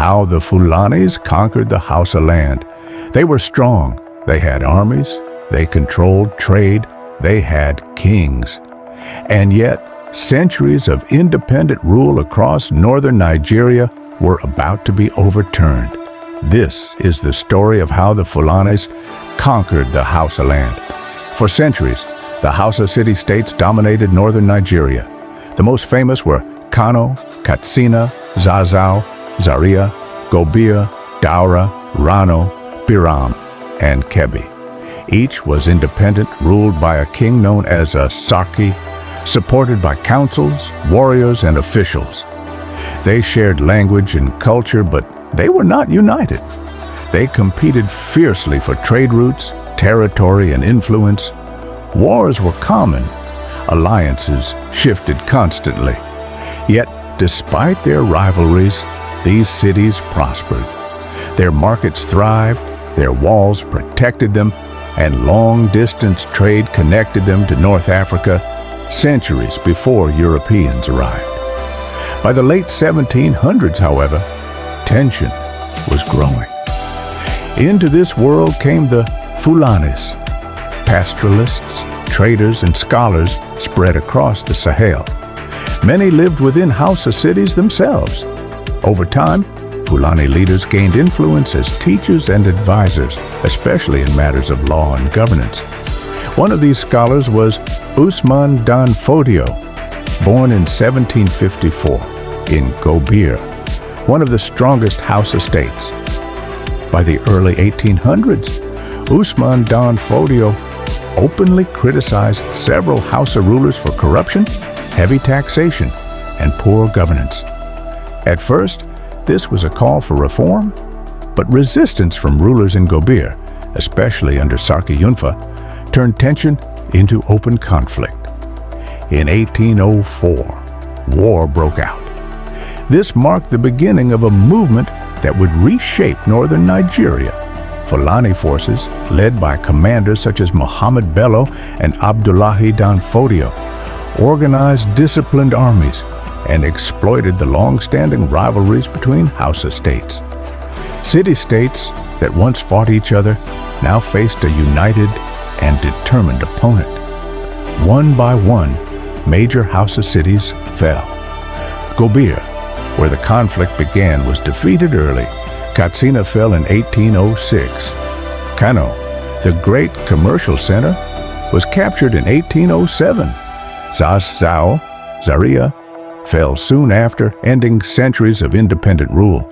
how the Fulanis conquered the Hausa land. They were strong, they had armies, they controlled trade, they had kings. And yet, centuries of independent rule across northern Nigeria were about to be overturned. This is the story of how the Fulanis conquered the Hausa land. For centuries, the Hausa city-states dominated northern Nigeria. The most famous were Kano, Katsina, Zazzau, Zaria, Gobir, Daura, Rano, Biram, and Kebbi. Each was independent, ruled by a king known as a Sarki, supported by councils, warriors, and officials. They shared language and culture, but they were not united. They competed fiercely for trade routes, territory, and influence. Wars were common. Alliances shifted constantly. Yet, despite their rivalries, these cities prospered. Their markets thrived, their walls protected them, and long-distance trade connected them to North Africa centuries before Europeans arrived. By the late 1700s, however, tension was growing. Into this world came the Fulanis, pastoralists, traders, and scholars spread across the Sahel. Many lived within Hausa cities themselves. Over time, Fulani leaders gained influence as teachers and advisors, especially in matters of law and governance. One of these scholars was Usman Dan Fodio, born in 1754 in Gobir, one of the strongest Hausa states. By the early 1800s, Usman Dan Fodio openly criticized several Hausa rulers for corruption, heavy taxation, and poor governance. At first, this was a call for reform, but resistance from rulers in Gobir, especially under Sarki Yunfa, turned tension into open conflict. In 1804, war broke out. This marked the beginning of a movement that would reshape northern Nigeria. Fulani forces, led by commanders such as Muhammad Bello and Abdullahi Dan Fodio, organized disciplined armies and exploited the long-standing rivalries between Hausa states. City-states that once fought each other now faced a united and determined opponent. One by one, major Hausa cities fell. Gobir, where the conflict began, was defeated early. Katsina fell in 1806. Kano, the great commercial center, was captured in 1807. Zazzau, Zaria, fell soon after, ending centuries of independent rule.